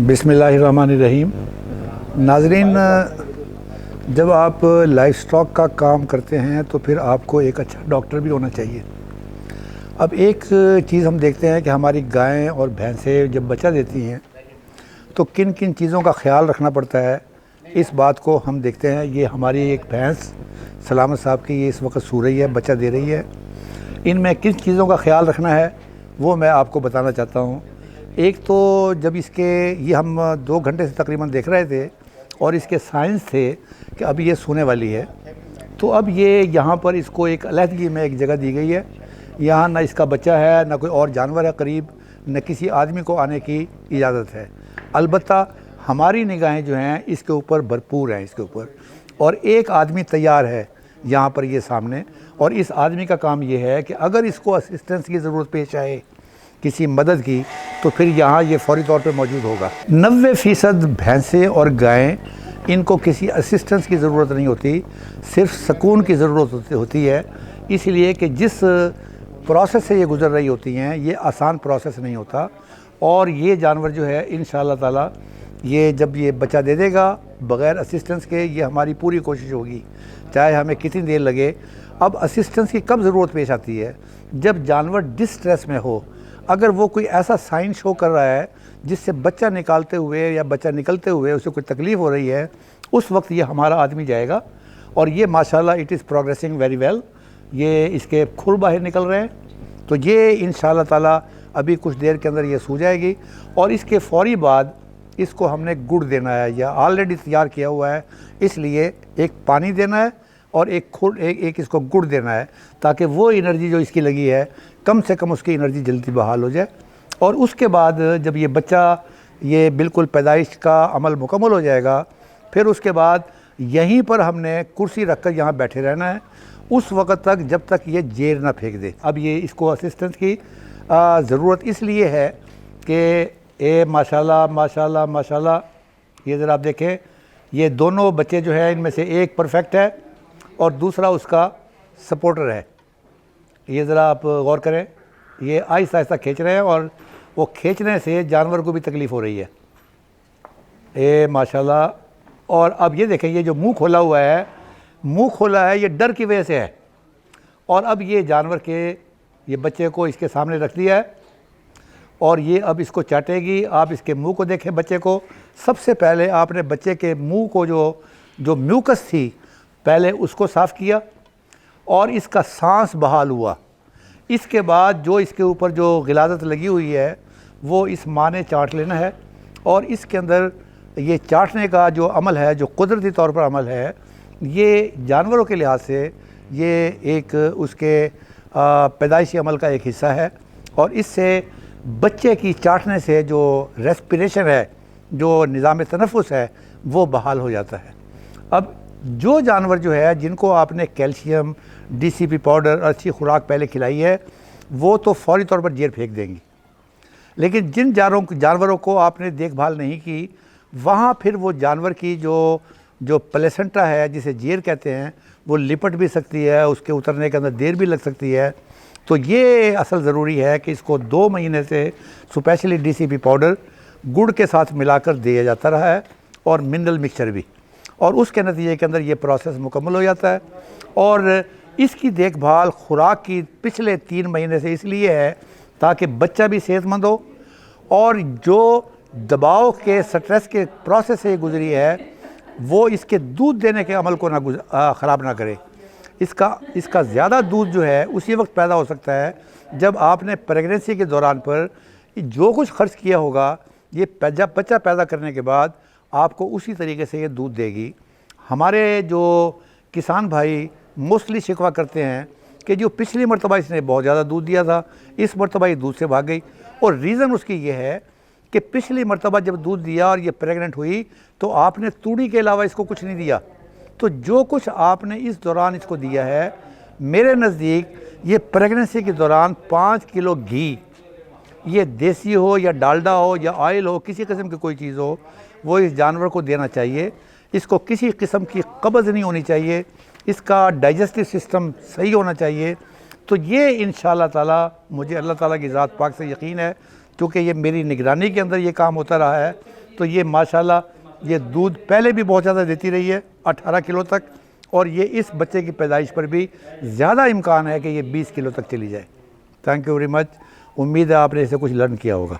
बिस्मिल्लाहिर्रहमानिर्रहीम। नाज़रीन, जब आप लाइफ स्टॉक का काम करते हैं तो फिर आपको एक अच्छा डॉक्टर भी होना चाहिए। अब एक चीज़ हम देखते हैं कि हमारी गायें और भैंसें जब बच्चा देती हैं तो किन किन चीज़ों का ख्याल रखना पड़ता है, इस बात को हम देखते हैं। ये हमारी एक भैंस सलामत साहब की, ये इस वक्त सू रही है, बच्चा दे रही है। इनमें किन चीज़ों का ख्याल रखना है वो मैं आपको बताना चाहता हूँ। एक तो जब ये हम 2 घंटे से तकरीबन देख रहे थे और इसके साइंस थे कि अब ये सोने वाली है, तो अब ये यहाँ पर इसको एक अलहदगी में एक जगह दी गई है। यहाँ ना इसका बच्चा है, ना कोई और जानवर है करीब, न किसी आदमी को आने की इजाज़त है। अलबत्ता हमारी निगाहें जो हैं इसके ऊपर भरपूर हैं, इसके ऊपर। और एक आदमी तैयार है यहाँ पर ये सामने, और इस आदमी का काम ये है कि अगर इसको असिस्टेंस की ज़रूरत पेश आए, किसी मदद की, तो फिर यहाँ ये फ़ौरी तौर पे मौजूद होगा। 90% भैंसें और गायें, इनको किसी असिस्टेंस की ज़रूरत नहीं होती, सिर्फ सुकून की ज़रूरत होती है। इसलिए कि जिस प्रोसेस से ये गुज़र रही होती हैं, ये आसान प्रोसेस नहीं होता। और ये जानवर जो है इंशाअल्लाह ताला, ये जब ये बच्चा दे देगा बग़ैर असिस्टेंस के, ये हमारी पूरी कोशिश होगी, चाहे हमें कितनी देर लगे। अब असिस्टेंस की कब ज़रूरत पेश आती है? जब जानवर डिस्ट्रेस में हो। अगर वो कोई ऐसा साइन शो कर रहा है जिससे बच्चा निकालते हुए या बच्चा निकलते हुए उसे कोई तकलीफ़ हो रही है, उस वक्त ये हमारा आदमी जाएगा। और ये माशाल्लाह it is progressing very well. ये इसके खुर बाहर निकल रहे हैं, तो ये इंशाअल्लाह ताला अभी कुछ देर के अंदर ये सो जाएगी। और इसके फ़ौरी बाद इसको हमने गुड़ देना है, या ऑलरेडी तैयार किया हुआ है, इसलिए एक पानी देना है और एक इसको गुड़ देना है, ताकि वो एनर्जी जो इसकी लगी है कम से कम उसकी एनर्जी जल्दी बहाल हो जाए। और उसके बाद जब ये बच्चा, ये बिल्कुल पैदाइश का अमल मुकम्मल हो जाएगा, फिर उसके बाद यहीं पर हमने कुर्सी रख कर यहाँ बैठे रहना है उस वक़्त तक जब तक ये जेर ना फेंक दे। अब ये इसको असिस्टेंस की ज़रूरत इसलिए है कि माशाल्लाह माशाल्लाह माशाल्लाह, ये ज़रा आप देखें, ये दोनों बच्चे जो हैं इनमें से एक परफेक्ट है और दूसरा उसका सपोर्टर है। ये ज़रा आप गौर करें, ये आहिस्ता आहिस्ता खींच रहे हैं और वो खींचने से जानवर को भी तकलीफ़ हो रही है। ये माशाल्लाह। और अब ये देखें, ये जो मुंह खोला हुआ है, मुंह खोला है, ये डर की वजह से है। और अब ये जानवर के, ये बच्चे को इसके सामने रख दिया है और ये अब इसको चाटेगी। आप इसके मुंह को देखें, बच्चे को। सबसे पहले आपने बच्चे के मुंह को जो म्यूकस थी, पहले उसको साफ़ किया और इसका सांस बहाल हुआ। इसके बाद जो इसके ऊपर जो गिलाज़त लगी हुई है वो इस माँ ने चाट लेना है। और इसके अंदर ये चाटने का जो अमल है, जो कुदरती तौर पर अमल है, ये जानवरों के लिहाज से ये एक उसके पैदाइशी अमल का एक हिस्सा है। और इससे बच्चे की चाटने से जो रेस्पिरेशन है, जो निज़ाम तनफ़ुस है, वो बहाल हो जाता है। अब जो जानवर जो है जिनको आपने कैल्शियम, DCP पाउडर, अच्छी खुराक पहले खिलाई है, वो तो फ़ौरी तौर पर जेर फेंक देंगी। लेकिन जिन जानवरों को आपने देखभाल नहीं की, वहाँ फिर वो जानवर की जो प्लेसेंटा है, जिसे जेर कहते हैं, वो लिपट भी सकती है, उसके उतरने के अंदर देर भी लग सकती है। तो ये असल ज़रूरी है कि इसको 2 महीने से स्पेशली DCP पाउडर गुड़ के साथ मिलाकर दिया जाता रहा है, और मिनरल मिक्सचर भी। और उसके नतीजे के अंदर ये प्रोसेस मुकम्मल हो जाता है। और इसकी देखभाल खुराक की पिछले 3 महीने से इसलिए है ताकि बच्चा भी सेहतमंद हो, और जो दबाव के, स्ट्रेस के प्रोसेस से गुजरी है, वो इसके दूध देने के अमल को ख़राब ना करे। इसका ज़्यादा दूध जो है उसी वक्त पैदा हो सकता है जब आपने प्रेगनेंसी के दौरान पर जो कुछ खर्च किया होगा, ये बच्चा पैदा करने के बाद आपको उसी तरीके से ये दूध देगी। हमारे जो किसान भाई मोस्टली शिकवा करते हैं कि जो पिछली मरतबा इसने बहुत ज़्यादा दूध दिया था, इस मरतबा ये दूध से भाग गई। और रीज़न उसकी ये है कि पिछली मरतबा जब दूध दिया और ये प्रेग्नेंट हुई तो आपने तूड़ी के अलावा इसको कुछ नहीं दिया। तो जो कुछ आपने इस दौरान इसको दिया है, मेरे नज़दीक ये प्रेगनेंसी के दौरान 5 किलो घी, ये देसी हो या डालडा हो या ऑयल हो, किसी किस्म की कोई चीज़ हो, वो इस जानवर को देना चाहिए। इसको किसी किस्म की कब्ज़ नहीं होनी चाहिए, इसका डाइजेस्टिव सिस्टम सही होना चाहिए। तो ये इंशाअल्लाह ताला, मुझे अल्लाह ताला की ज़ात पाक से यकीन है, क्योंकि ये मेरी निगरानी के अंदर ये काम होता रहा है, तो ये माशाल्लाह ये दूध पहले भी बहुत ज़्यादा देती रही है 18 किलो तक, और ये इस बच्चे की पैदाइश पर भी ज़्यादा इम्कान है कि ये 20 किलो तक चली जाए। Thank you very much. उम्मीद है आपने इसे कुछ लर्न किया होगा।